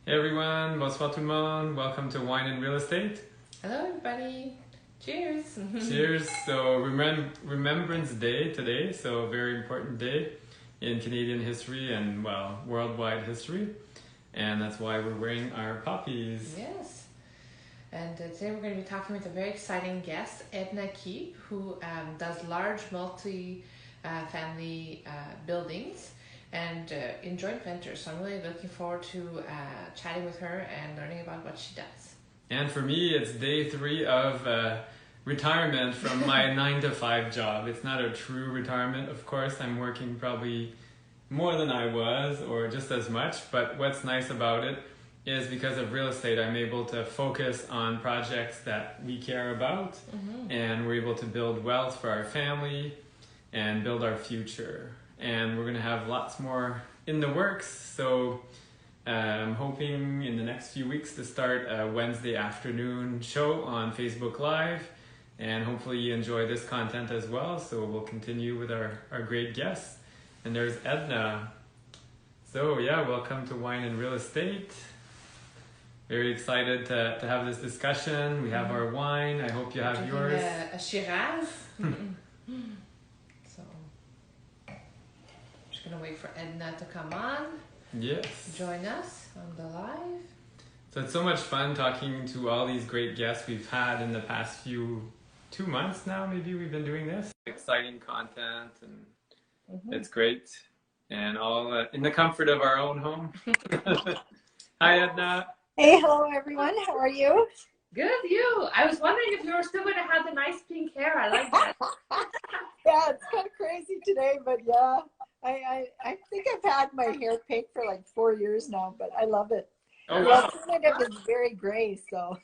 Hey everyone, bonsoir tout le monde. Welcome to Wine and Real Estate. Hello everybody. Cheers. Cheers. So Remembrance Day today, so a very important day in Canadian history and well, worldwide history. And that's why we're wearing our poppies. Yes. And today we're going to be talking with a very exciting guest, Edna Keep, who does large multi-family buildings and in joint ventures. So I'm really looking forward to chatting with her and learning about what she does. And for me, it's day 3 of retirement from my 9-to-5 job. It's not a true retirement, of course. I'm working probably more than I was or just as much. But what's nice about it is because of real estate, I'm able to focus on projects that we care about. And we're able to build wealth for our family and build our future. And we're going to have lots more in the works. So I'm hoping in the next few weeks to start a Wednesday afternoon show on Facebook Live. And hopefully you enjoy this content as well. So we'll continue with our great guests. And there's Edna. So yeah, welcome to Wine and Real Estate. Very excited to have this discussion. We have our wine. I hope you have yours. A Shiraz. So just going to wait for Edna to come on. Yes. Join us on the live. So it's so much fun talking to all these great guests we've had in the past 2 months now. Maybe we've been doing this. Exciting content and it's great. And all in the comfort of our own home. Hi, Edna. Hey, hello everyone. How are you? Good, you. I was wondering if you were still going to have the nice pink hair. I like that. Yeah, it's kind of crazy today, but yeah, I think I've had my hair pink for like 4 years now, but I love it. Oh, the wow. alternative is very gray, so.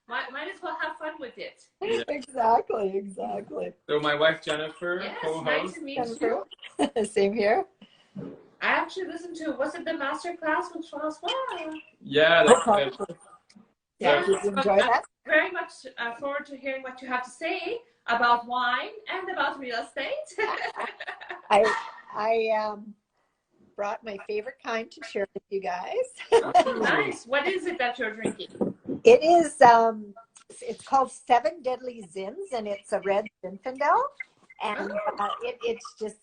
Might as well have fun with it. Yeah. Exactly. So my wife Jennifer, Yes, co-host. nice to meet you. Same here. I actually listened to, was it the master class with François? Yeah, that's good. Yeah, did you enjoy that? Very much forward to hearing what you have to say about wine and about real estate. I brought my favorite kind to share with you guys. Nice. What is it that you're drinking? It is, it's called 7 Deadly Zins, and it's a red Zinfandel, and it's just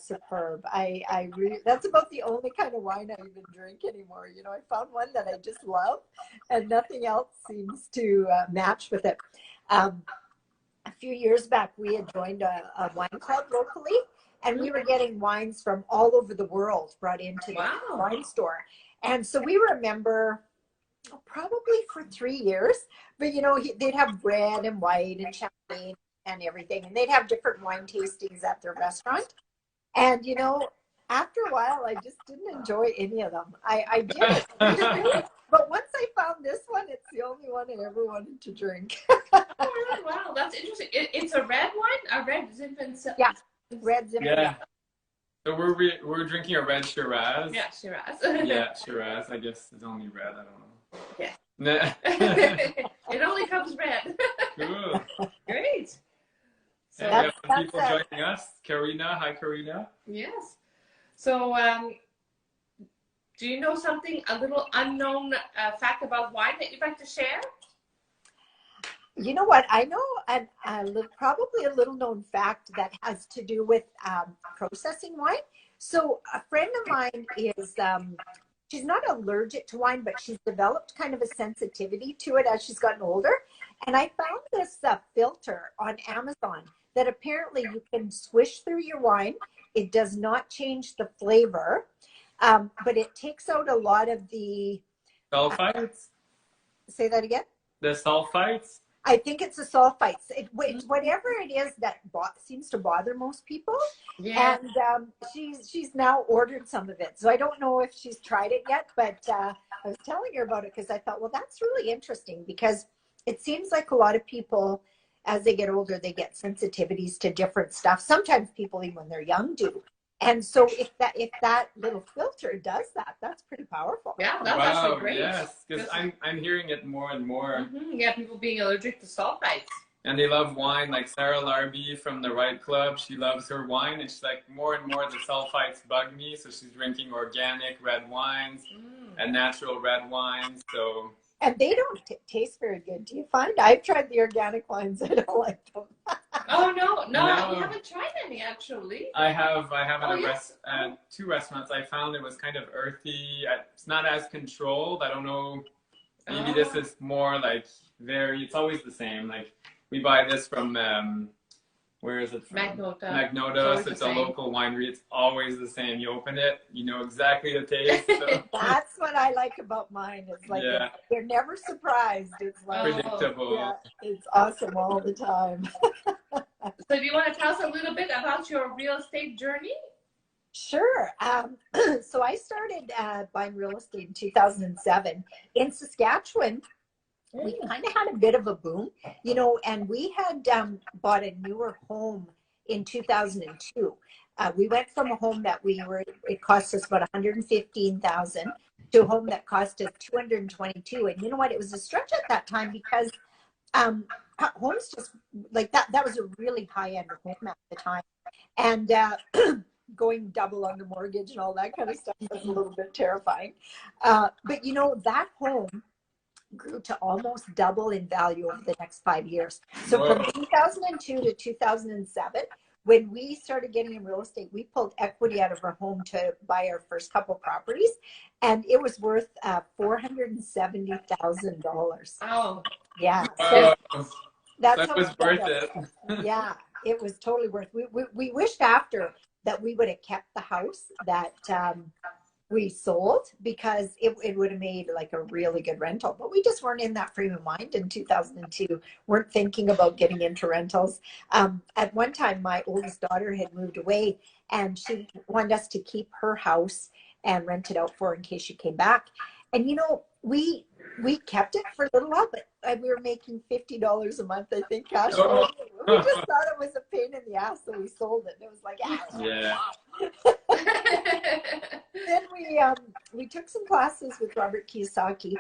superb. I really, that's about the only kind of wine I even drink anymore. You know, I found one that I just love, and nothing else seems to match with it. A few years back, we had joined a wine club locally, and we were getting wines from all over the world brought into the wine store. And so we were a member probably for 3 years, but you know, they'd have red and white and champagne and everything, and they'd have different wine tastings at their restaurant. And you know, after a while, I just didn't enjoy any of them. I did, but once I found this one, it's the only one I ever wanted to drink. Oh, really? Wow, that's interesting. It's a red wine, a red Zinfandel. Yeah, red Zinfandel. Yeah. So we're drinking a red Shiraz. Yeah, Shiraz. Yeah, Shiraz. I guess it's only red. I don't know. Yeah. Nah. It only comes red. Cool. Great. So we have some people joining us. Karina. Hi, Karina. Yes. So, do you know something, a little unknown fact about wine that you'd like to share? You know what? I know probably a little known fact that has to do with processing wine. So a friend of mine is, she's not allergic to wine, but she's developed kind of a sensitivity to it as she's gotten older. And I found this filter on Amazon that apparently you can swish through your wine. It does not change the flavor, but it takes out a lot of the... Sulfites? Say that again? The sulfites? I think it's the sulfites. It's whatever it is that seems to bother most people. Yeah. And she's now ordered some of it. So I don't know if she's tried it yet, but I was telling her about it because I thought, well, that's really interesting because it seems like a lot of people, as they get older, they get sensitivities to different stuff. Sometimes people, even when they're young, do. And so if that little filter does that, that's pretty powerful. Yeah, that's actually great. Yes, because I'm hearing it more and more. Yeah, people being allergic to sulfites. And they love wine, like Sarah Larby from the Right Club. She loves her wine, and she's like, more and more the sulfites bug me, so she's drinking organic red wines and natural red wines. So. And they don't taste very good. Do you find? I've tried the organic wines. I don't like them. Oh no, we haven't tried any actually. I have at two restaurants. I found it was kind of earthy. It's not as controlled. I don't know. Maybe this is more like it's always the same. Like we buy this from where is it from? Magnotos. It's a local winery. It's always the same. You open it, you know exactly the taste. So. That's what I like about mine. It's like they're never surprised. It's like predictable. Yeah, it's awesome all the time. So do you want to tell us a little bit about your real estate journey? Sure. So I started buying real estate in 2007 in Saskatchewan. We kind of had a bit of a boom, you know, and we had bought a newer home in 2002. We went from a home that it cost us about 115,000 to a home that cost us 222. And you know what? It was a stretch at that time because homes just like that was a really high-end home at the time. And going double on the mortgage and all that kind of stuff was a little bit terrifying. But you know, that home grew to almost double in value over the next 5 years. So from 2002 to 2007, when we started getting in real estate, we pulled equity out of our home to buy our first couple properties, and it was worth $470,000. Oh, yeah. So that was worth it. Yeah, it was totally worth. We wished after that we would have kept the house that we sold, because it would have made like a really good rental, but we just weren't in that frame of mind in 2002, weren't thinking about getting into rentals. At one time, my oldest daughter had moved away, and she wanted us to keep her house and rent it out for her in case she came back. And you know, we kept it for a little while, but we were making $50 a month, I think, cash flow. We just thought it was a pain in the ass, so we sold it. It was like, yeah. Then we took some classes with Robert Kiyosaki.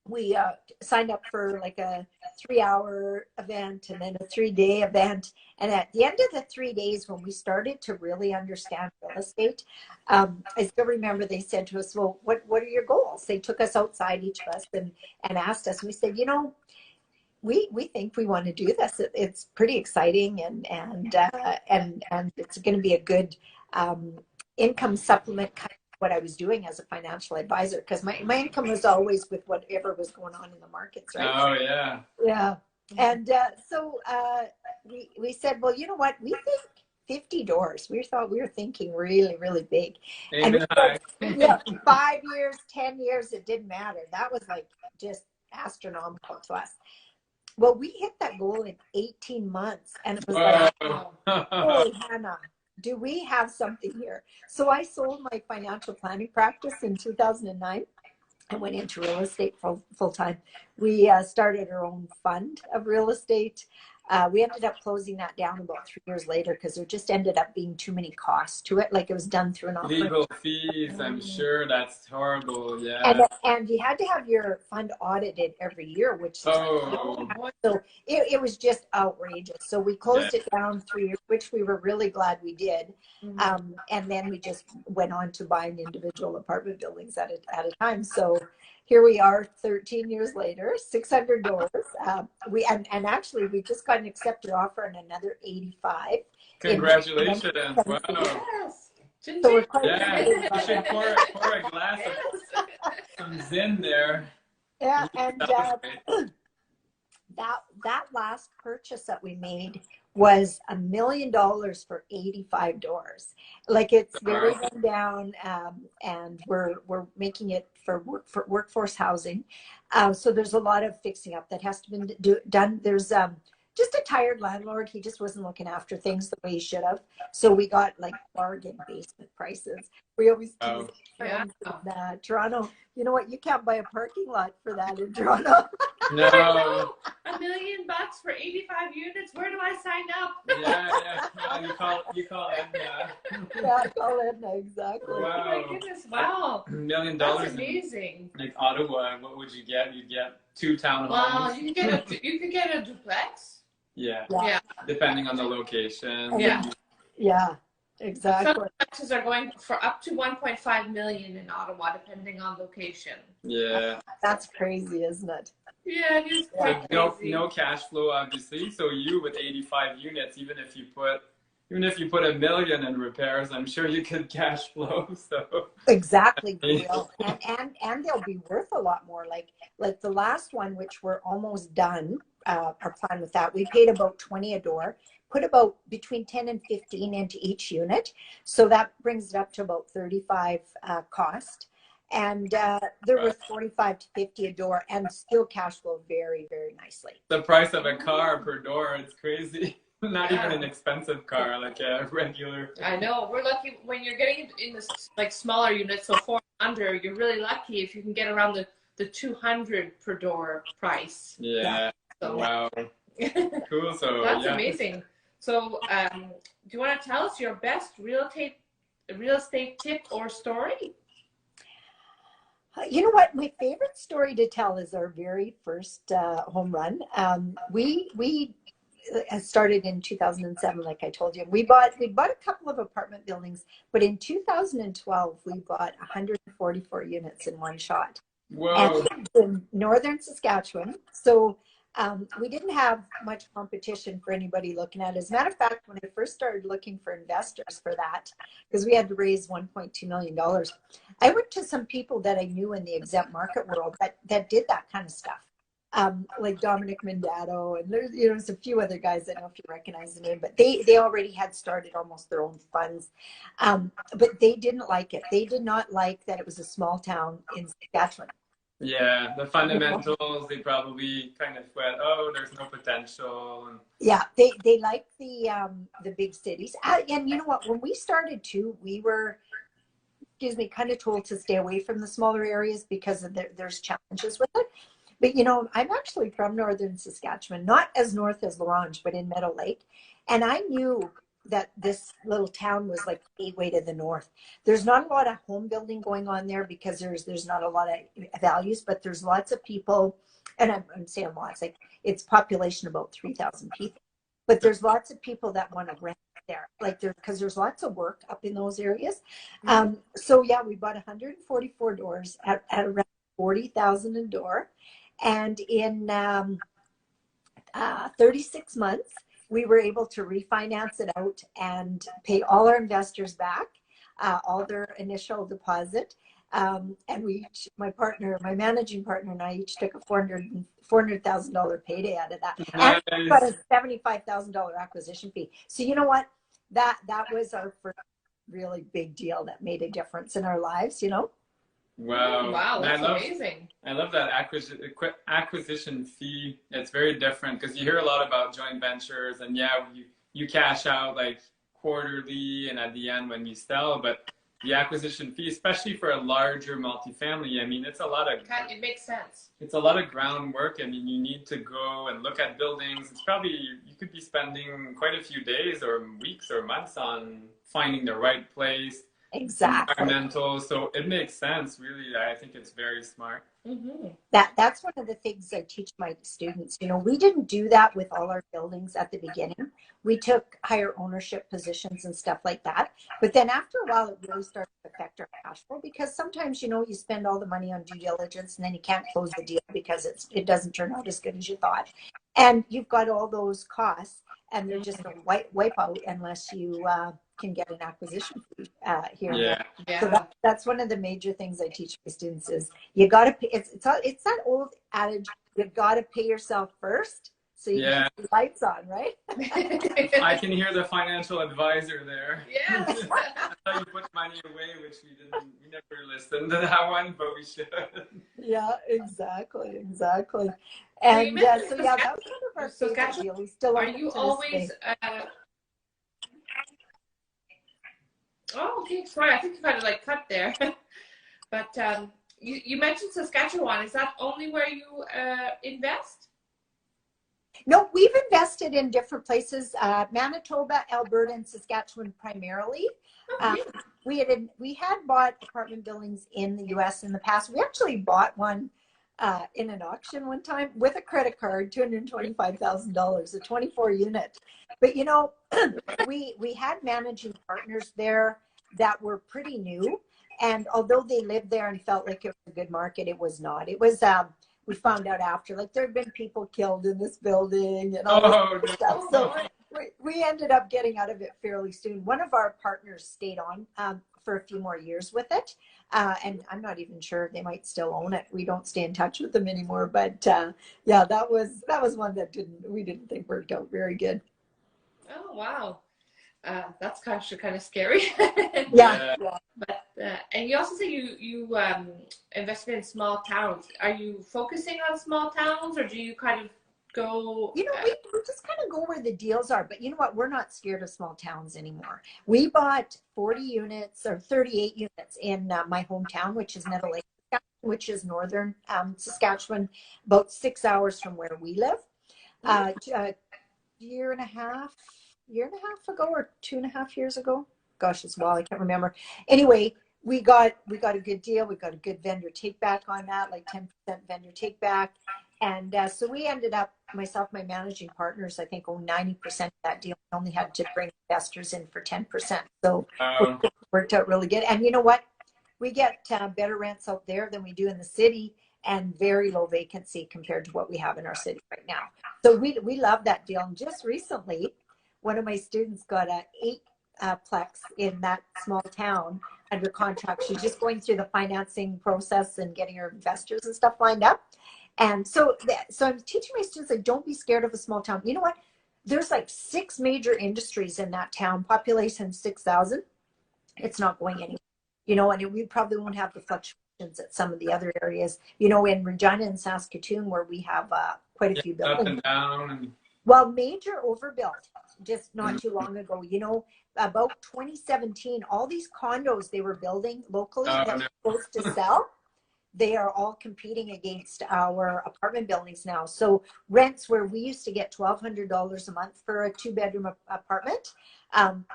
We signed up for like a 3-hour event and then a 3-day event. And at the end of the 3 days, when we started to really understand real estate, I still remember they said to us, well, what are your goals? They took us outside, each of us, and asked us. And we said, you know, we think we want to do this. It's pretty exciting, and it's going to be a good income supplement kind of what I was doing as a financial advisor, because my income was always with whatever was going on in the markets, right? Oh yeah. Yeah. And so we said, well, you know what? We think 50 doors. We were thinking really, really big. Amen. And yeah, 5 years, 10 years, it didn't matter. That was like just astronomical to us. Well, we hit that goal in 18 months, and it was like, oh, Hannah, do we have something here? So I sold my financial planning practice in 2009. I went into real estate full time. We started our own fund of real estate. We ended up closing that down about 3 years later because there just ended up being too many costs to it. Like it was done through an offering. Legal fees, I'm sure that's horrible. Yeah. And you had to have your fund audited every year, which so it was just outrageous. So we closed it down 3 years, which we were really glad we did. And then we just went on to buying individual apartment buildings at a time. So here we are 13 years later, 600 doors. And actually we just got an accepted offer on another 85. Congratulations. Wow. Yes. So we're quite you should pour a glass of some Zin there. Yeah, and that last purchase that we made was $1 million for 85 doors. Like it's very run down, and we're making it for workforce housing. So there's a lot of fixing up that has to be done. There's just a tired landlord. He just wasn't looking after things the way he should have. So we got like bargain basement prices. We always tease friends in Toronto. You know what? You can't buy a parking lot for that in Toronto. No. $1 million for 85 units. Where do I sign up? Yeah. You call Edna. Yeah, call Edna, exactly. Wow. Oh my goodness! Wow. $1 million. That's amazing. Like Ottawa, what would you get? You'd get 2 townhomes. Wow, you could get a duplex. Yeah. Yeah. Depending on the location. Yeah. Yeah, exactly. Some taxes are going for up to 1.5 million in Ottawa, depending on location. Yeah. That's crazy, isn't it? Yeah, it is So quite crazy. no cash flow, obviously. So you with 85 units, even if you put $1 million in repairs, I'm sure you could cash flow. So Exactly, you will. And they'll be worth a lot more. Like the last one, which we're almost done, our plan with that, we paid about 20 a door, put about between 10 and 15 into each unit. So that brings it up to about 35 cost. And they're worth 45 to 50 a door and still cash flow very, very nicely. the price of a car per door, it's crazy. Not even an expensive car, like a regular. I know. We're lucky when you're getting in this like smaller units, so 400. You're really lucky if you can get around the 200 per door price. Yeah. So, Wow. Cool. So that's yeah. amazing. So, do you want to tell us your best real estate tip or story? You know what? My favorite story to tell is our very first home run. We started in 2007, like I told you. We bought a couple of apartment buildings, but in 2012 we bought 144 units in one shot. Whoa. And in northern Saskatchewan. So we didn't have much competition for anybody looking at it. As a matter of fact, when I first started looking for investors for that, because we had to raise $1.2 million, I went to some people that I knew in the exempt market world that did that kind of stuff. Like Dominic Mandato, and there's a few other guys. I don't know if you recognize the name, but they already had started almost their own funds. But they didn't like it. They did not like that it was a small town in Saskatchewan. Yeah, the fundamentals, they probably kind of went, oh, there's no potential. And yeah, they like the big cities. And you know what? When we started too, we were, kind of told to stay away from the smaller areas because of there's challenges with it. But I'm actually from northern Saskatchewan, not as north as L'Orange, but in Meadow Lake. And I knew that this little town was like the gateway to the north. There's not a lot of home building going on there because there's not a lot of values, but there's lots of people, and I'm saying lots, like it's population about 3,000 people. But there's lots of people that want to rent there, because there's lots of work up in those areas. So yeah, we bought 144 doors at around 40,000 a door. And in 36 months, we were able to refinance it out and pay all our investors back, all their initial deposit. And my managing partner and I each took a $400,000 payday out of that. nice. And we got a $75,000 acquisition fee. So you know what? That was our first really big deal that made a difference in our lives, Wow. Wow, that's amazing. I love that acquisition fee. It's very different because you hear a lot about joint ventures and yeah, you cash out like quarterly and at the end when you sell, but the acquisition fee, especially for a larger multifamily, I mean, it makes sense. It's a lot of groundwork. I mean, you need to go and look at buildings. It's probably, you could be spending quite a few days or weeks or months on finding the right place. Exactly. Environmental, so it makes sense. Really, I think it's very smart. Mm-hmm. That's one of the things I teach my students. We didn't do that with all our buildings at the beginning. We took higher ownership positions and stuff like that. But then after a while, it really started to affect our cash flow because sometimes, you spend all the money on due diligence and then you can't close the deal because it doesn't turn out as good as you thought. And you've got all those costs and they're just a wipe out unless you can get an acquisition fee here. Yeah. So that's one of the major things I teach my students is you got to pay. It's that old adage, you got to pay yourself first so you can keep the lights on, right? I can hear the financial advisor there. Yes. That's how you put money away, which we never listened to that one, but we should. Yeah, exactly. And that was one of our favorite deals. We still are you always? Oh, okay. Sorry, I think you kind of cut there. But you mentioned Saskatchewan. Is that only where you invest? No, we've invested in different places, Manitoba, Alberta, and Saskatchewan primarily. We had bought apartment buildings in the U.S. in the past. We actually bought one in an auction one time with a credit card, $225,000, a 24 unit. But you know, we had managing partners there that were pretty new, and although they lived there and felt like it was a good market, it was not. It was we found out after, like, there had been people killed in this building and all this stuff. So we ended up getting out of it fairly soon. One of our partners stayed on for a few more years with it. And I'm not even sure, they might still own it. We don't stay in touch with them anymore. But yeah, that was one that we didn't think worked out very good. Oh, wow. That's kind of scary. Yeah. But and you also say you invested in small towns. Are you focusing on small towns, or do you kind of go? You know, we just kind of go where the deals are. But you know what? We're not scared of small towns anymore. We bought 40 units or 38 units in my hometown, which is Nettle Lake, which is northern Saskatchewan, about 6 hours from where we live. A year and a half ago, or 2.5 years ago. Gosh, it's well, I can't remember. Anyway, we got a good deal. We got a good vendor take back on that, like 10% vendor take back. And so we ended up, myself, my managing partners, I think own 90% of that deal. We only had to bring investors in for 10%. So it worked out really good. And you know what? We get better rents out there than we do in the city, and very low vacancy compared to what we have in our city right now. So we love that deal. And just recently, one of my students got a 8-plex in that small town under contract. She's just going through the financing process and getting her investors and stuff lined up. And so I'm teaching my students, like, don't be scared of a small town. You know what? There's like 6 major industries in that town, population 6,000. It's not going anywhere. You know, and we probably won't have the fluctuations at some of the other areas. You know, in Regina and Saskatoon, where we have quite a few buildings. Up and down. Well, major overbuilt just not too long ago. You know, about 2017, all these condos they were building locally that were supposed to sell, they are all competing against our apartment buildings now. So rents where we used to get $1,200 a month for a 2-bedroom apartment,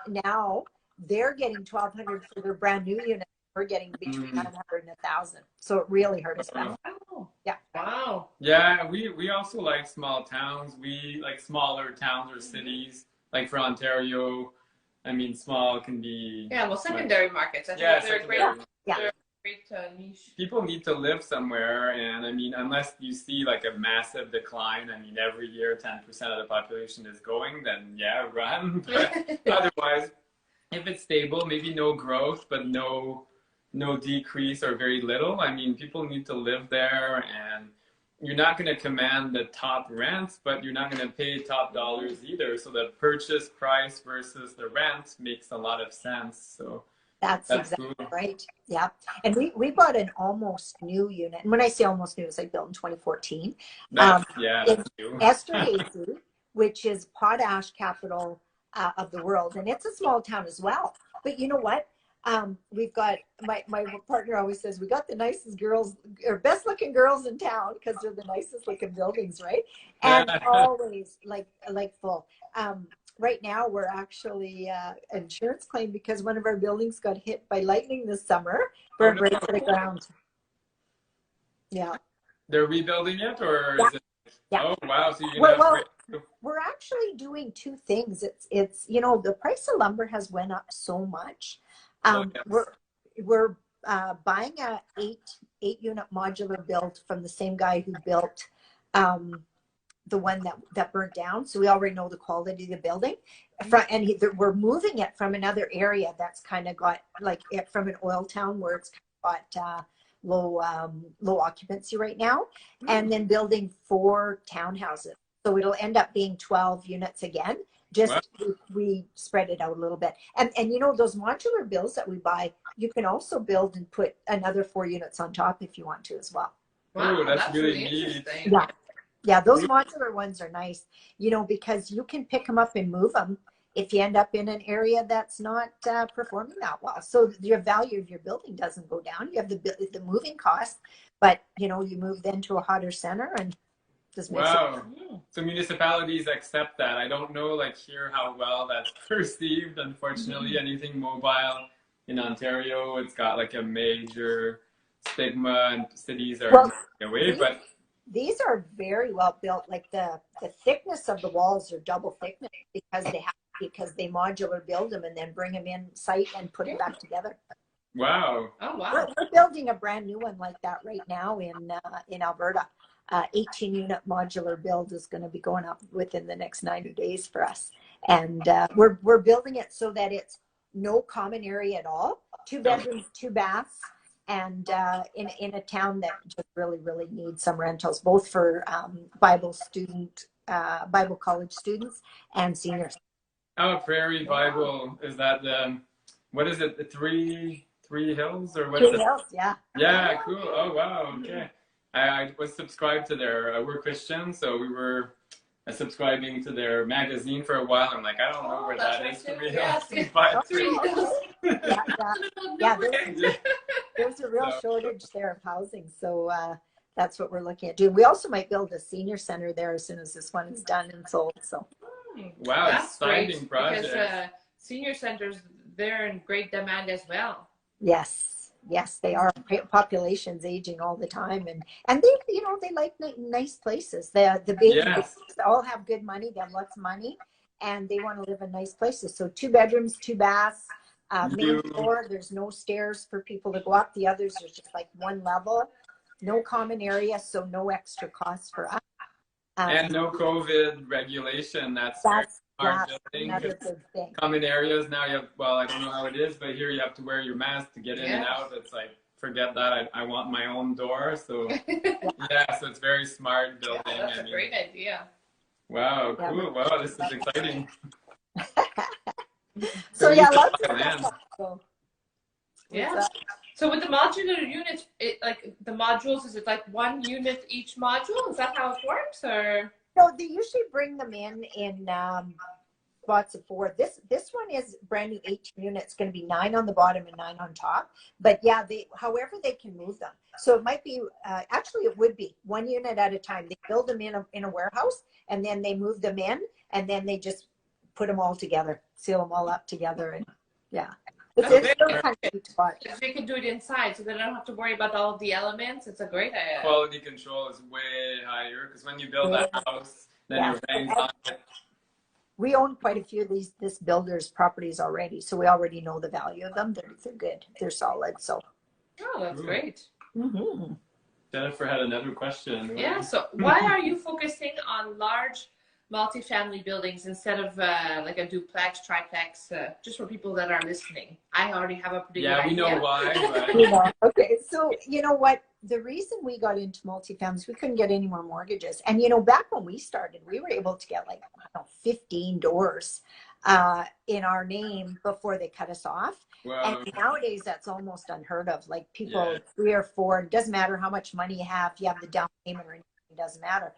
now they're getting $1,200 for their brand new unit. We're getting between 900 and 1,000. So it really hurt us bad. Yeah. Wow. Yeah, we also like small towns. We like smaller towns or cities. Like for Ontario, I mean, small can be. Yeah, well, secondary markets. I think they're great. Yeah. They're great niche. People need to live somewhere, and I mean, unless you see like a massive decline, I mean, every year 10% of the population is going, then yeah, run. But otherwise, if it's stable, maybe no growth, but no decrease or very little. I mean, people need to live there, and you're not going to command the top rents, but you're not going to pay top dollars either. So the purchase price versus the rent makes a lot of sense. So that's exactly cool. Right. Yeah. And we bought an almost new unit. And when I say almost new, it's like built in 2014. That's new. Esterhazy, which is potash capital of the world. And it's a small town as well. But you know what? We've got, my partner always says, we got the nicest girls, or best looking girls in town, because they're the nicest looking buildings, right? And always like full. Right now we're actually insurance claim because one of our buildings got hit by lightning this summer, burned right to the ground. Yeah. They're rebuilding it, or is it? Yeah. Oh wow! So we're actually doing 2 things. It's you know, the price of lumber has went up so much. We're buying a 8-unit modular build from the same guy who built the one that burnt down. So we already know the quality of the building. We're moving it from another area that's kind of got like it from an oil town where it's got low occupancy right now, and then building 4 townhouses. So it'll end up being 12 units again. Just we spread it out a little bit. And you know, those modular builds that we buy, you can also build and put another 4 units on top if you want to as well. Wow, that's really interesting. Yeah. Yeah, those modular ones are nice, you know, because you can pick them up and move them if you end up in an area that's not performing that well. So your value of your building doesn't go down. You have the moving cost, but you know, you move then to a hotter center and just makes it. So municipalities accept that. I don't know, like here, how well that's perceived. Unfortunately, anything mobile in Ontario, it's got like a major stigma and cities are Well, away, but these are very well built. Like the thickness of the walls are double thickness because they modular build them and then bring them in site and put it back together. wow. Oh, wow. We're building a brand new one like that right now in Alberta. 18-unit modular build is going to be going up within the next 90 days for us, and we're building it so that it's no common area at all. 2 bedrooms, 2 baths, and in a town that just really needs some rentals, both for Bible college students and seniors. Oh, Prairie Bible, is that the, what is it, the three hills or what's Three it? Hills, yeah. Yeah, cool. Oh, wow, okay. I was subscribed to their, we're Christian, so we were subscribing to their magazine for a while. I'm like, I don't know where that is. 3 Hills. Yes. But 3 Hills. Yeah, there's a real shortage there of housing, so that's what we're looking at doing. We also might build a senior center there as soon as this one is done and sold. So, wow, that's exciting great, project. because senior centers, they're in great demand as well. yes, they are. Population's aging all the time, and they they like nice places. The baby Yes. boomers all have good money. They have lots of money, and they want to live in nice places. So 2 bedrooms, 2 baths. Main floor, there's no stairs for people to go up. The others are just like one level, no common area, so no extra cost for us. And no COVID regulation. That's another big thing. Common areas now, you have, well, I don't know how it is, but here you have to wear your mask to get in and out. It's like, forget that. I want my own door. So yeah, so it's very smart building. Yeah, that's a great idea. Wow, cool. Wow, this is exciting. So yeah, lots of stuff. So, yeah. So with the modular units, like the modules, is it like 1 unit each module? Is that how it works, or? No, they usually bring them in spots of 4. This one is brand new 18 units. It's going to be 9 on the bottom and 9 on top. But yeah, however they can move them. So it might be actually it would be 1 unit at a time. They build them in a warehouse and then they move them in and then they just put them all together, seal them all up together, and yeah. It's really kind of neat to watch. They can do it inside, so they don't have to worry about all of the elements. It's a great idea. Quality control is way higher because when you build a house, then you're paying on it. We own quite a few of this builder's properties already, so we already know the value of them. They're good. They're solid. So. Oh, that's great. Mm-hmm. Jennifer had another question. Yeah. So why are you focusing on large multifamily buildings instead of like a duplex, triplex, just for people that are listening? I already have a pretty good idea. We know why. But... Okay, so you know what? The reason we got into multifamily, we couldn't get any more mortgages. And back when we started, we were able to get 15 doors in our name before they cut us off. Wow. And nowadays that's almost unheard of. Like people 3 or 4, it doesn't matter how much money you have, you have the down payment or anything, it doesn't matter.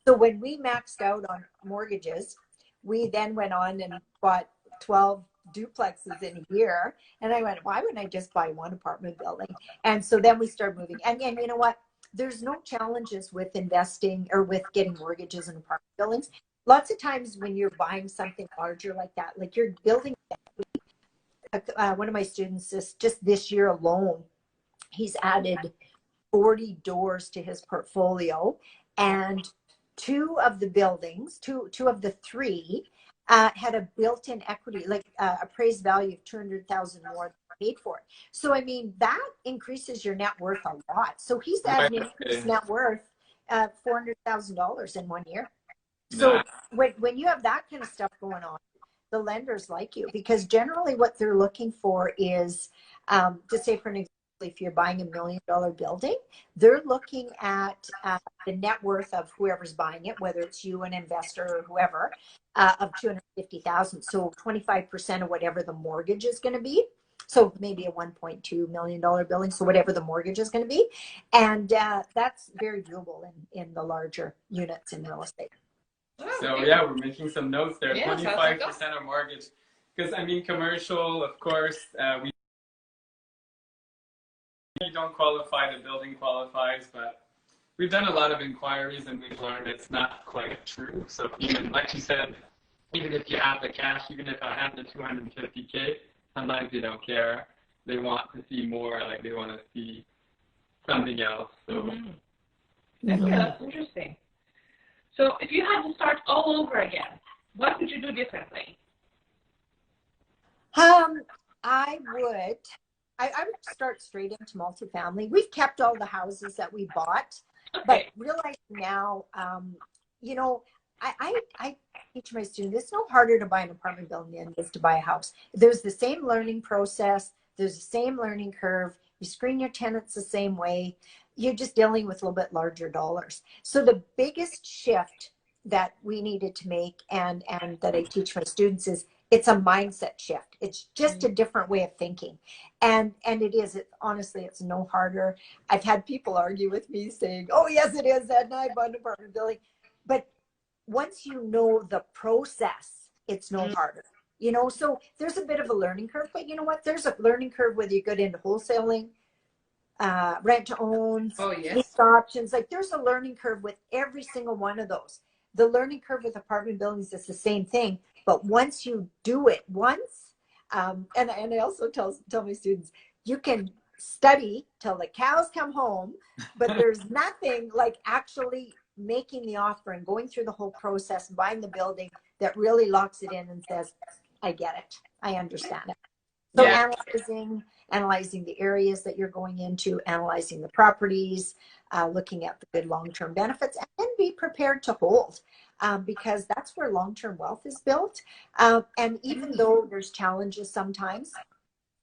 So when we maxed out on mortgages, we then went on and bought 12 duplexes in a year. And I went, why wouldn't I just buy 1 apartment building? And so then we started moving. And you know what? There's no challenges with investing or with getting mortgages in apartment buildings. Lots of times when you're buying something larger like that, like you're building, one of my students just this year alone, he's added 40 doors to his portfolio, and 2 of the buildings, two of the 3 had a built-in equity, like appraised value of $200,000 more than paid for it. So I mean that increases your net worth a lot. So he's adding increased net worth $400,000 in 1 year. So when you have that kind of stuff going on, the lenders like you, because generally what they're looking for is, to say for an example, if you're buying $1 million building, they're looking at the net worth of whoever's buying it, whether it's you, an investor, or whoever, of $250,000. So 25% of whatever the mortgage is going to be. So maybe a $1.2 million building. So whatever the mortgage is going to be, and that's very doable in the larger units in real estate. So yeah, we're making some notes there. Yeah, 25% of mortgage, because I mean commercial, of course, we don't qualify, the building qualifies, but we've done a lot of inquiries and we've learned it's not quite true. So even like you said, even if you have the cash, even if I have the $250K, sometimes they don't care. They want to see more, like they want to see something else. So. Mm-hmm. Yeah, that's interesting. So if you had to start all over again, what would you do differently? I would start straight into multifamily. We've kept all the houses that we bought, Okay. but realizing now, you know, I teach my students, it's no harder to buy an apartment building than it is to buy a house. There's the same learning process. There's the same learning curve. You screen your tenants the same way. You're just dealing with a little bit larger dollars. So the biggest shift that we needed to make and that I teach my students is it's a mindset shift. It's just a different way of thinking. And honestly, it's no harder. I've had people argue with me saying, oh, yes, it is, Edna, I bought an apartment building. But once you know the process, it's no harder. You know, so there's a bit of a learning curve, but you know what? There's a learning curve whether you get into wholesaling, rent to own, lease options. Like there's a learning curve with every single one of those. The learning curve with apartment buildings is the same thing, but once you do it once, and I also tell my students, you can study till the cows come home, but there's nothing like actually making the offer and going through the whole process, buying the building that really locks it in and says, I get it. I understand it. So analyzing the areas that you're going into, analyzing the properties, looking at the good long-term benefits, and then be prepared to hold because that's where long-term wealth is built. And even though there's challenges sometimes,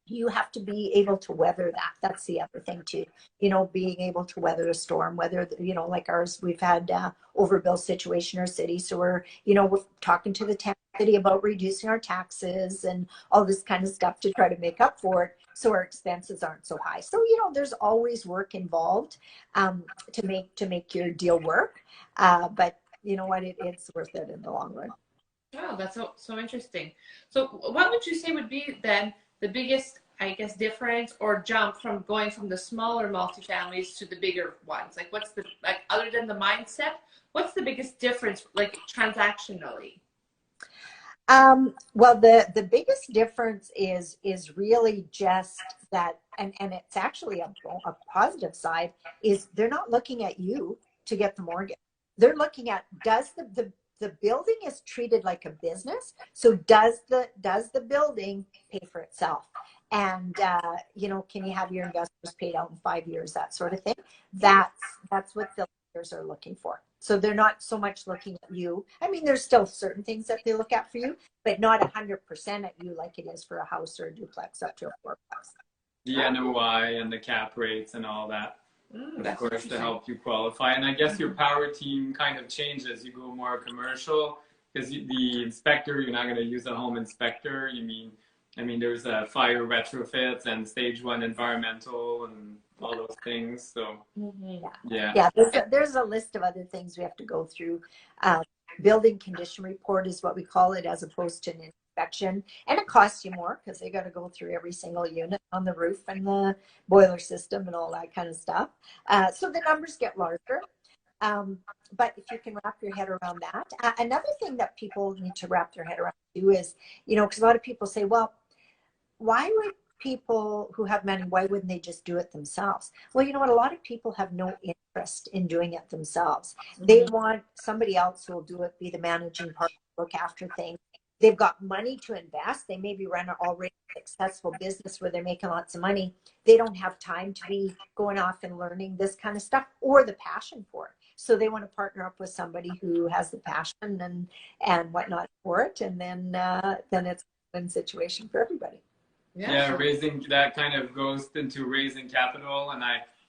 you have to be able to weather that. That's the other thing too. You know, being able to weather a storm, you know, like ours, we've had overbill situation in our city. So we're talking to the town city about reducing our taxes and all this kind of stuff to try to make up for it. So our expenses aren't so high. So, you know, there's always work involved to make your deal work. But you know what, it's worth it in the long run. Oh, that's so interesting. So what would you say would be then the biggest, I guess, difference or jump from going from the smaller multifamilies to the bigger ones? Like what's other than the mindset, what's the biggest difference like transactionally? Well, the biggest difference is really just that, and it's actually a positive side, is they're not looking at you to get the mortgage. They're looking at, does the building is treated like a business. So does the building pay for itself? And, you know, can you have your investors paid out in 5 years, that sort of thing? That's what the lenders are looking for. So they're not so much looking at you. I mean, there's still certain things that they look at for you, but not 100% at you like it is for a house or a duplex up to a fourplex. The NOI and the cap rates and all that. Of course, to help you qualify. And I guess your power team kind of changes. You go more commercial because the inspector, you're not going to use a home inspector. I mean, there's fire retrofits and stage 1 environmental and all those things. So, yeah. There's a list of other things we have to go through. Building condition report is what we call it, as opposed to an inspection, and it costs you more because they got to go through every single unit on the roof and the boiler system and all that kind of stuff. So the numbers get larger. But if you can wrap your head around that, another thing that people need to wrap their head around too is, you know, because a lot of people say, well, why would people who have money, why wouldn't they just do it themselves? Well, you know what? A lot of people have no interest in doing it themselves. They want somebody else who will do it, be the managing partner, look after things. They've got money to invest. They maybe run an already successful business where they're making lots of money. They don't have time to be going off and learning this kind of stuff or the passion for it. So they want to partner up with somebody who has the passion and whatnot for it. And then it's a win situation for everybody. Yeah, raising that kind of goes into raising capital. And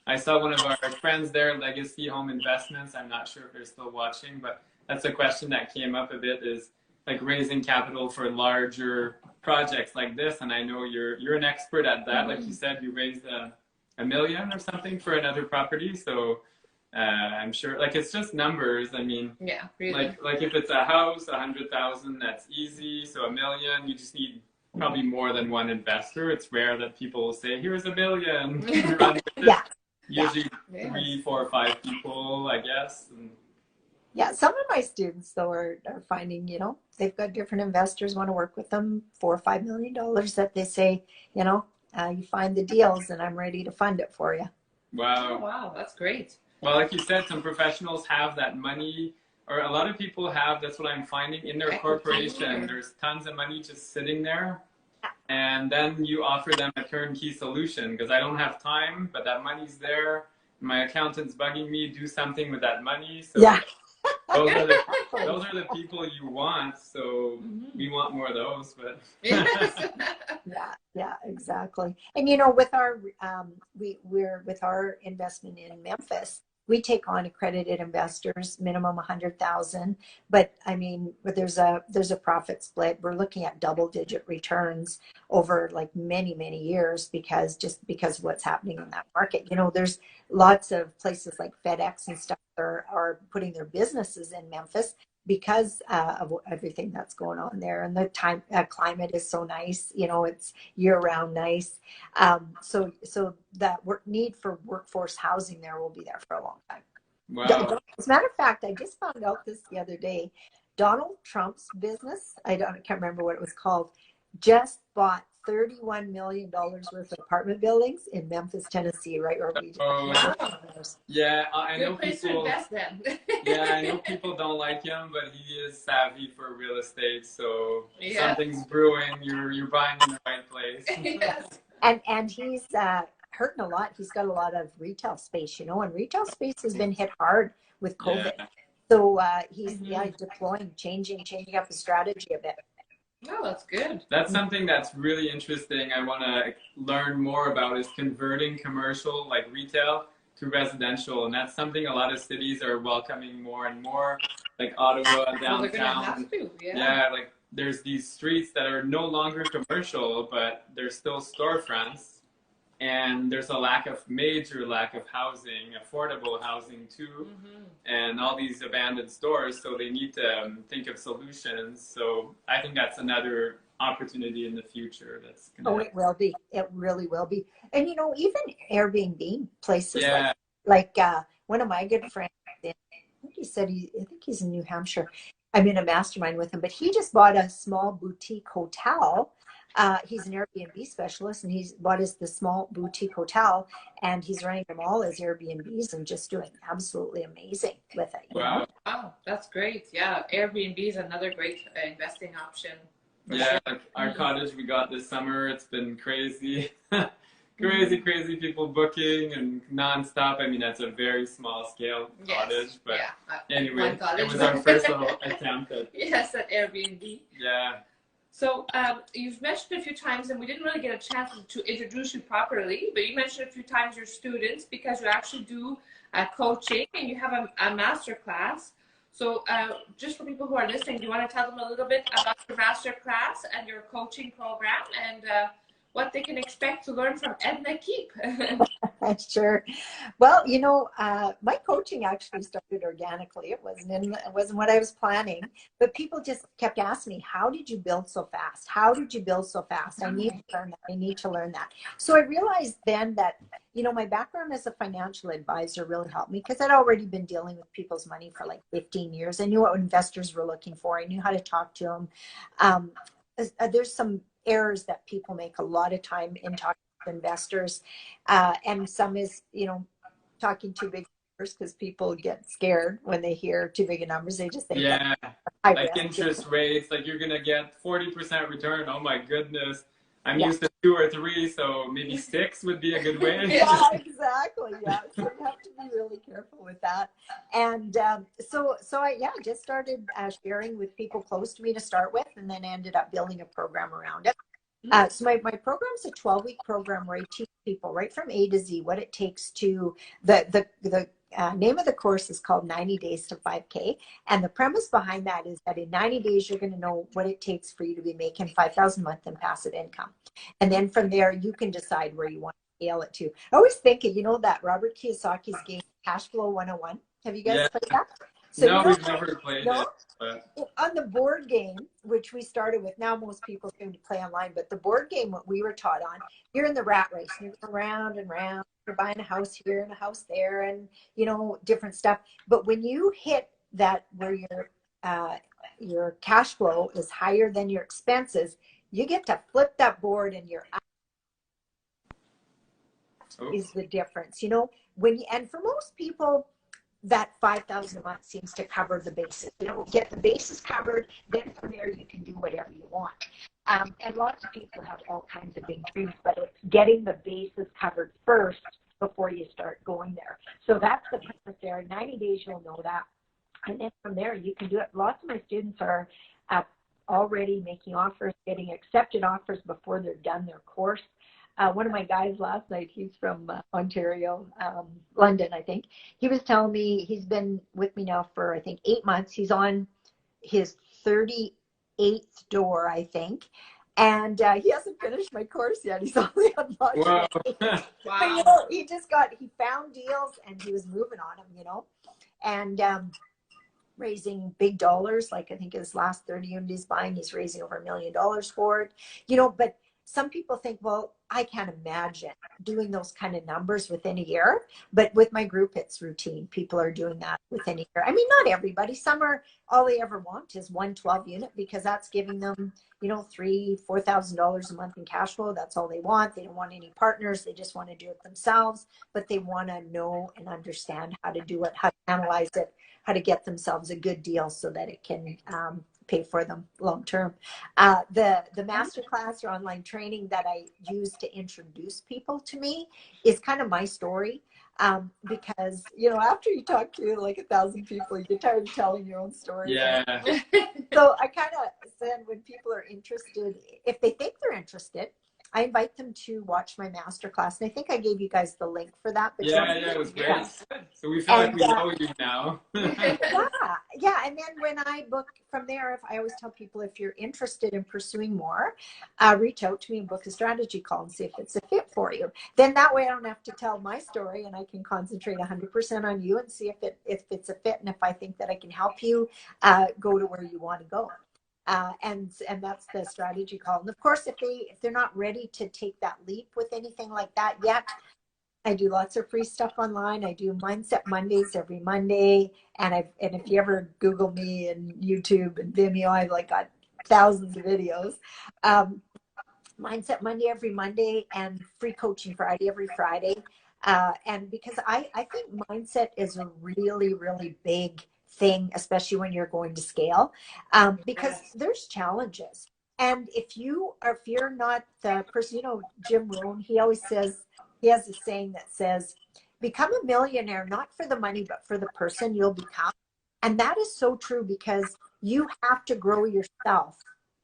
I saw one of our friends there, Legacy Home Investments. I'm not sure if they're still watching, but that's a question that came up a bit, is like raising capital for larger projects like this. And I know you're an expert at that. Like you said, you raised $1 million or something for another property. So I'm sure, like, it's just numbers. I mean, yeah, really. like if it's a house, 100,000, that's easy. So $1 million, you just need probably more than one investor. It's rare that people will say, here's $1 million. Usually 3, 4, 5 people, I guess. And yeah, some of my students though are finding, you know, they've got different investors want to work with them, $4 or $5 million that they say, you know, you find the deals and I'm ready to fund it for you. Wow. Oh, wow, that's great. Well, like you said, some professionals have that money, or a lot of people have, that's what I'm finding, in their Equity, corporation. or- There's tons of money just sitting there. And then you offer them a turnkey solution because I don't have time, but that money's there. My accountant's bugging me, do something with that money. So Yeah. those are the people you want. So we want more of those, but Yes. Yeah, exactly. And with our we're with our investment in Memphis, we take on accredited investors, minimum 100,000. But I mean, there's a profit split. We're looking at double-digit returns over like many years because of what's happening in that market. There's lots of places like FedEx and stuff are putting their businesses in Memphis because of everything that's going on there, and the climate is so nice. It's year-round nice. So that need for workforce housing there will be there for a long time. wow. As a matter of fact, I just found out this the other day. Donald Trump's business, I can't remember what it was called, just bought $31 million worth of apartment buildings in Memphis, Tennessee, right where we Oh, Wow. yeah, I know Good place to people. invest then. Yeah, I know people don't like him, but he is savvy for real estate. So Yeah. something's brewing. You're buying in the right place. Yes. And he's hurting a lot. He's got a lot of retail space, and retail space has been hit hard with COVID. Yeah. So he's deploying, changing up the strategy a bit. Oh, that's good. That's something that's really interesting. I want to learn more about is converting commercial, like retail, to residential, and that's something a lot of cities are welcoming more and more, like Ottawa Well, they're gonna downtown. have to. Yeah. Yeah, like there's these streets that are no longer commercial, but they're still storefronts. And there's a major lack of housing, affordable housing too, and all these abandoned stores. So they need to think of solutions. So I think that's another opportunity in the future. Oh, it will be. It really will be. And even Airbnb places Yeah. like one of my good friends, I think I think he's in New Hampshire. I'm in a mastermind with him, but he just bought a small boutique hotel. He's an Airbnb specialist, and he's bought the small boutique hotel, and he's running them all as Airbnbs and just doing absolutely amazing with it. Wow. Wow, that's great. Yeah, Airbnb is another great investing option. Yeah, like our cottage we got this summer, it's been crazy. Crazy people booking and nonstop. I mean, that's a very small scale cottage, but anyway, it was our first little attempt at. Yes, at Airbnb. Yeah. So you've mentioned a few times, and we didn't really get a chance to introduce you properly, but you mentioned a few times your students because you actually do coaching and you have a master class. So just for people who are listening, do you want to tell them a little bit about your master class and your coaching program and what they can expect to learn from Edna Keep? Sure. Well, my coaching actually started organically. It wasn't what I was planning, but people just kept asking me, "How did you build so fast? How did you build so fast? I need to learn that. I need to learn that." So I realized then that my background as a financial advisor really helped me because I'd already been dealing with people's money for like 15 years. I knew what investors were looking for. I knew how to talk to them. There's some errors that people make a lot of time in talking to investors, and some is talking too big numbers because people get scared when they hear too big of numbers. They just think like interest rates, like you're gonna get 40% return. Oh my goodness, I'm used to 2 or 3, so maybe 6 would be a good way. Yeah, exactly. Yeah, so you have to be really careful with that. And so I just started sharing with people close to me to start with, and then ended up building a program around it. So my program's a 12-week program where I teach people right from A to Z what it takes to the name of the course is called 90 Days to 5K. And the premise behind that is that in 90 days, you're going to know what it takes for you to be making $5,000 a month in passive income. And then from there, you can decide where you want to scale it to. I always think, that Robert Kiyosaki's game, Cash Flow 101. Have you guys played that? So no, we've never played it. But... On the board game, which we started with, now most people seem to play online, but the board game, what we were taught on, you're in the rat race. You're going round and round. You're buying a house here and a house there and, different stuff. But when you hit that where your cash flow is higher than your expenses, you get to flip that board and you're out. Oh. is the difference. You know, and for most people, that 5,000 a month seems to cover the basis. You know, get the basis covered, then from there you can do whatever you want. And lots of people have all kinds of big dreams, but it's getting the basis covered first before you start going there. So that's the premise there. In 90 days, you'll know that. And then from there, you can do it. Lots of my students are already making offers, getting accepted offers before they're done their course. One of my guys last night, he's from Ontario, London, I think. He was telling me he's been with me now for, I think, 8 months. He's on his 38th door, I think. And he hasn't finished my course yet. He's only on module. Wow. Wow. But, you know, he found deals and he was moving on them, you know. And raising big dollars, like I think his last 30 unit he's buying, he's raising over $1 million for it, you know. But some people think, well, I can't imagine doing those kind of numbers within a year. But with my group, it's routine. People are doing that within a year. I mean, not everybody. Some are, all they ever want is 112 unit because that's giving them, you know, $3,000-$4,000 a month in cash flow. That's all they want. They don't want any partners. They just want to do it themselves. But they want to know and understand how to do it, how to analyze it, how to get themselves a good deal so that it can pay for them long term. The masterclass or online training that I use to introduce people to me is kind of my story, because, you know, after you talk to like 1,000 people, you get tired of telling your own story. Yeah. So I kind of said when people are interested, if they think they're interested, I invite them to watch my masterclass. And I think I gave you guys the link for that. But Yeah, it was great. Yeah. So we feel like we know you now. Yeah. And then when I book from there, if I always tell people, if you're interested in pursuing more, reach out to me and book a strategy call and see if it's a fit for you. Then that way I don't have to tell my story and I can concentrate 100% on you and see if it's a fit. And if I think that I can help you go to where you want to go. And that's the strategy call. And of course, if they're not ready to take that leap with anything like that yet, I do lots of free stuff online. I do Mindset Mondays every Monday. And if you ever Google me and YouTube and Vimeo, I've like got thousands of videos. Mindset Monday every Monday and free coaching Friday every Friday. And because I think mindset is a really, really big thing, especially when you're going to scale, because there's challenges. And if you're not the person, you know, Jim Rohn, he always says, he has a saying that says, become a millionaire, not for the money, but for the person you'll become. And that is so true because you have to grow yourself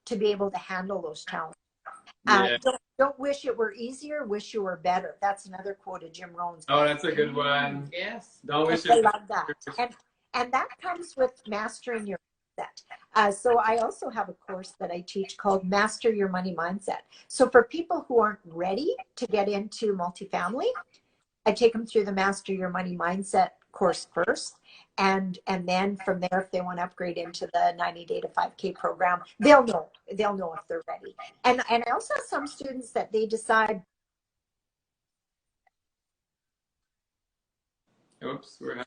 to be able to handle those challenges. Yeah. Don't wish it were easier, wish you were better. That's another quote of Jim Rohn's. Oh, that's a good one. Yes. Don't wish I it. love that. And that comes with mastering your mindset. So I also have a course that I teach called Master Your Money Mindset. So for people who aren't ready to get into multifamily, I take them through the Master Your Money Mindset course first. And then from there, if they want to upgrade into the 90-day to 5K program, they'll know if they're ready. And I also have some students that they decide. Oops, we're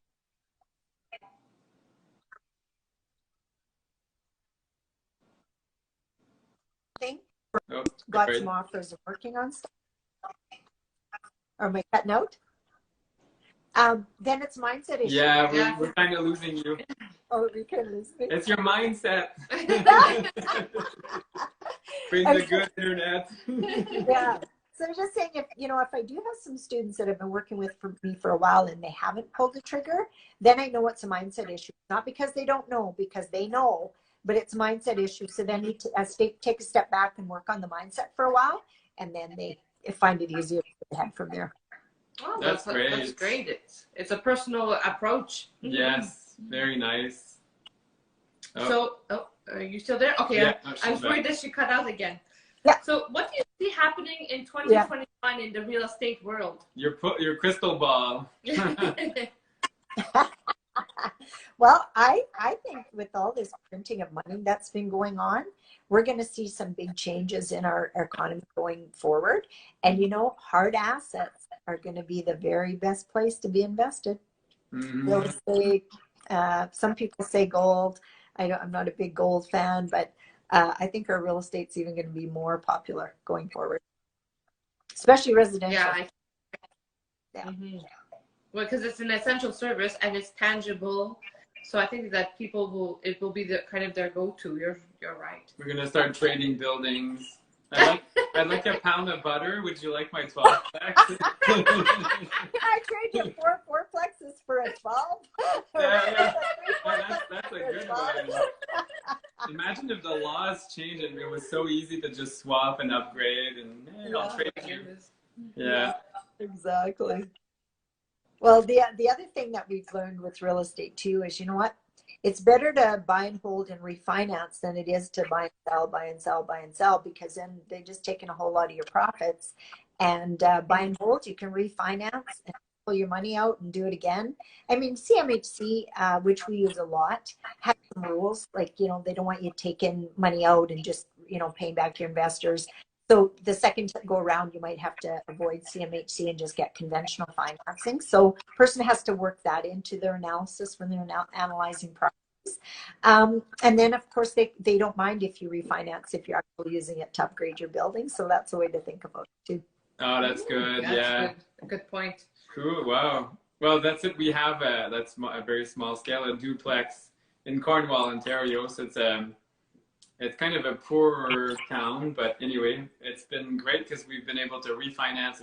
Got great. some offers of working on stuff. Or am I cutting out? Then it's mindset issue. Yeah, we're kind of losing you. Oh, we can lose me. It's your mindset. Bring the good internet. Yeah. So I'm just saying, if I do have some students that have been working with me for a while and they haven't pulled the trigger, then I know it's a mindset issue. Not because they don't know, because they know, but it's a mindset issue. So then you take a step back and work on the mindset for a while, and then they find it easier to head from there. Oh, That's great. That's great. It's a personal approach. Yes, very nice. So, are you still there? Okay, Yeah, I was worried that she cut out again. Yeah. So, what do you see happening in 2021 in the real estate world? Your crystal ball. Well, I think with all this printing of money that's been going on, we're going to see some big changes in our economy going forward. And, hard assets are going to be the very best place to be invested. Mm-hmm. Real estate, some people say gold. I'm not a big gold fan, but I think our real estate's even going to be more popular going forward, especially residential. Yeah, Yeah. Mm-hmm. Well, because it's an essential service and it's tangible, so I think that it will be the kind of their go-to. You're right. We're gonna start trading buildings. I'd like a pound of butter. Would you like my 12 packs? I trade you four plexes for a 12. Yeah. That's a good one. Imagine if the laws changed and it was so easy to just swap and upgrade and I'll trade you. Yeah. Exactly. Well, the other thing that we've learned with real estate too is, you know what? It's better to buy and hold and refinance than it is to buy and sell, buy and sell, buy and sell, because then they're just taking a whole lot of your profits. And buy and hold, you can refinance and pull your money out and do it again. I mean, CMHC, which we use a lot, has some rules. Like, you know, they don't want you taking money out and just, you know, paying back to your investors. So the second go around, you might have to avoid CMHC and just get conventional financing. So person has to work that into their analysis when they're now analyzing properties. And then, of course, they don't mind if you refinance if you're actually using it to upgrade your building. So that's a way to think about it too. Oh, that's good. Yeah. Good point. Cool. Wow. Well, that's it. We have that's a very small scale, a duplex in Cornwall, Ontario. So it's kind of a poorer town, but anyway, it's been great because we've been able to refinance,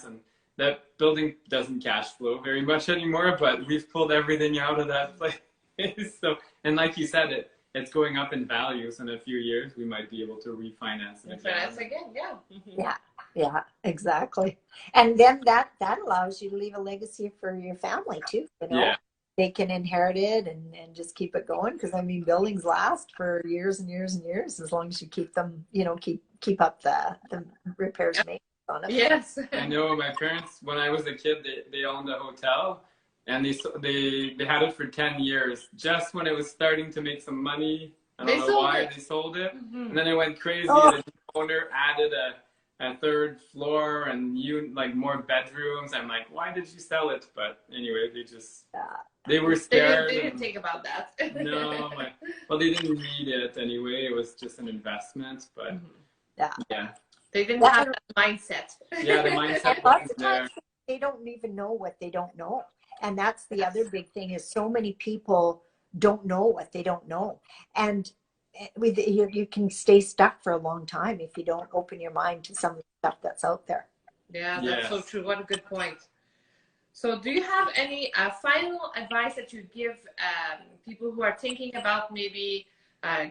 and that building doesn't cash flow very much anymore, but we've pulled everything out of that place. So, and like you said, it's going up in value. So in a few years, we might be able to refinance it again. Yeah. Mm-hmm. Yeah, exactly. And then that allows you to leave a legacy for your family too. You know? Yeah. They can inherit it and just keep it going, because I mean buildings last for years and years and years as long as you keep them, you know, keep up the repairs and maintenance on it. Yes. I know my parents, when I was a kid, they owned a hotel and they had it for 10 years. Just when it was starting to make some money, I don't know why they sold it. Mm-hmm. And then it went crazy. And the owner added a third floor and like more bedrooms. I'm like, why did you sell it? But anyway, they were scared. They didn't think about that. No, well, they didn't need it anyway. It was just an investment, but yeah. They didn't have that mindset. Yeah, the mindset Lots wasn't of times there. they don't even know what they don't know. And that's the other big thing, is so many people don't know what they don't know. And you can stay stuck for a long time if you don't open your mind to some of the stuff that's out there. Yeah, that's so true. What a good point. So do you have any final advice that you give people who are thinking about maybe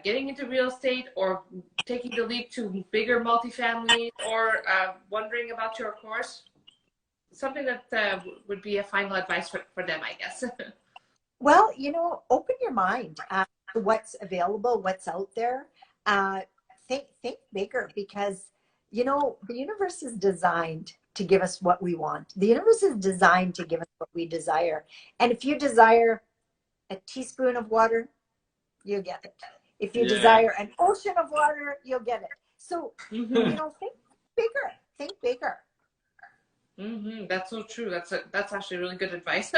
getting into real estate or taking the leap to bigger multifamily, or wondering about your course? Something that would be a final advice for them, I guess. Well, you know, open your mind to what's available, what's out there. Think bigger, because, you know, the universe is designed to give us what we want. The universe is designed to give us what we desire. And if you desire a teaspoon of water, you'll get it. If you desire an ocean of water, you'll get it. So, you know, think bigger. Think bigger. Mm-hmm. That's so true. That's actually really good advice.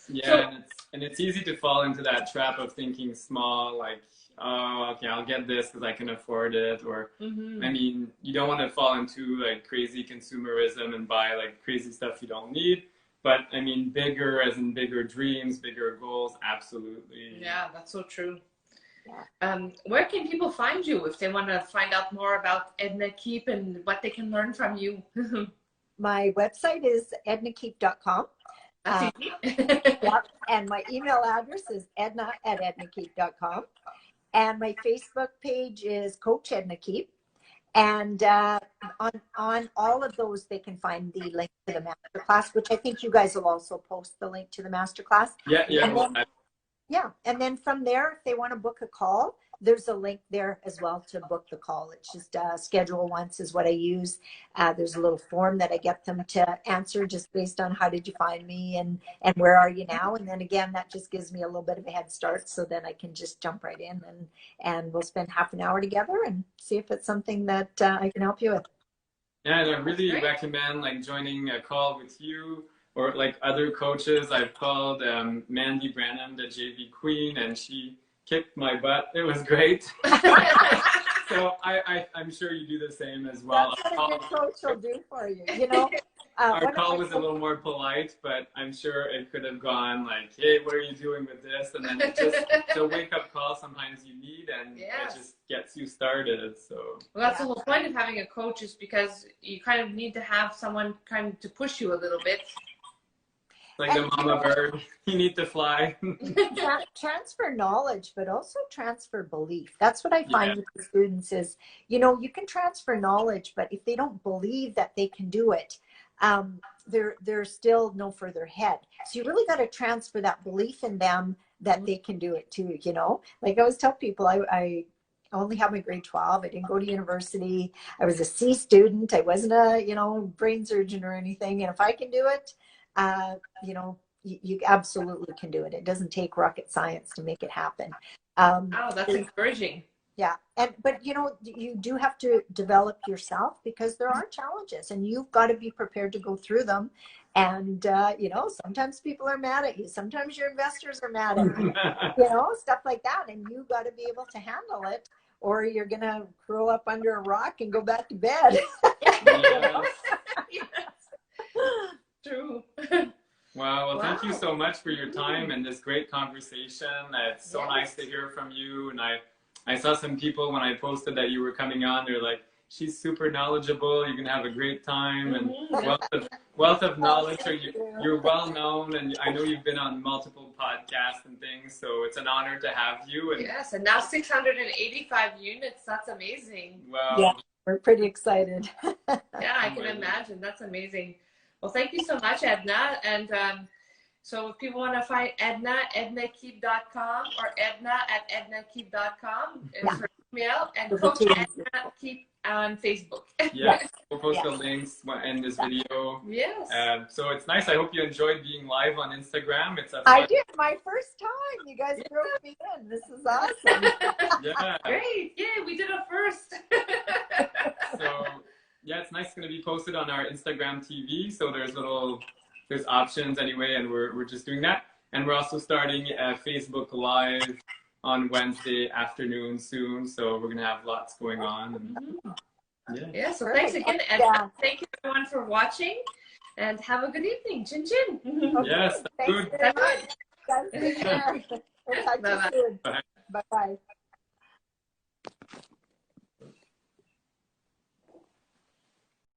Yeah, and it's easy to fall into that trap of thinking small, like, oh, okay, I'll get this because I can afford it. Or, I mean, you don't want to fall into like crazy consumerism and buy like crazy stuff you don't need. But I mean, bigger as in bigger dreams, bigger goals, absolutely. Yeah, that's so true. Where can people find you if they want to find out more about Edna Keep and what they can learn from you? My website is ednakeep.com. And my email address is edna@ednakeep.com. And my Facebook page is Coach Edna Keep. And on all of those, they can find the link to the masterclass, which I think you guys will also post the link to the masterclass. And then from there, if they want to book a call, there's a link there as well to book the call. It's just schedule once is what I use. There's a little form that I get them to answer just based on how did you find me and where are you now? And then again, that just gives me a little bit of a head start, so then I can just jump right in and we'll spend half an hour together and see if it's something that I can help you with. Yeah, and I really recommend like joining a call with you or like other coaches. I've called Mandy Branham, the JV Queen, and she kicked my butt. It was great. So I'm sure you do the same as well. That's what a good coach will do for you. You know, our call was a little more polite, but I'm sure it could have gone like, hey, what are you doing with this? And then it's a wake-up call sometimes you need, and it just gets you started. So well, that's the whole point of having a coach, is because you kind of need to have someone kind of to push you a little bit. Like the mama bird, you need to fly. Transfer knowledge, but also transfer belief. That's what I find with the students is, you know, you can transfer knowledge, but if they don't believe that they can do it, they're still no further ahead. So you really got to transfer that belief in them that they can do it too, you know? Like I always tell people, I only have my grade 12. I didn't go to university. I was a C student. I wasn't a, you know, brain surgeon or anything. And if I can do it, you know, you absolutely can do it. It doesn't take rocket science to make it happen. Oh, that's encouraging. Yeah. But you know, you do have to develop yourself, because there are challenges and you've got to be prepared to go through them. And, you know, sometimes people are mad at you. Sometimes your investors are mad at you, you know, stuff like that. And you got to be able to handle it, or you're going to curl up under a rock and go back to bed. True. Well, thank you so much for your time and this great conversation. It's so nice to hear from you. And I saw some people when I posted that you were coming on, they're like, she's super knowledgeable. You're going to have a great time, and wealth of knowledge. So you're well known, and I know you've been on multiple podcasts and things. So it's an honor to have you. And yes, and now 685 units. That's amazing. Well, yeah, we're pretty excited. Yeah, I can imagine. That's amazing. Well, thank you so much, Edna. And so if people want to find Edna, ednakeep.com, or Edna at ednakeep.com is her email, and Coach Edna Keep on Facebook. Yeah, we'll post the links in this video. Yes. So it's nice. I hope you enjoyed being live on Instagram. I did, my first time. You guys broke me in. This is awesome. Yeah. Great. Yeah, we did it first. So yeah, it's nice. It's going to be posted on our Instagram TV. So there's options anyway, and we're just doing that. And we're also starting a Facebook Live on Wednesday afternoon soon. So we're going to have lots going on. And, yeah, so thanks again, Edna. Yeah. Thank you everyone for watching, and have a good evening. Chin chin. Okay. Yes, that's good. Bye-bye. Bye-bye. Bye-bye.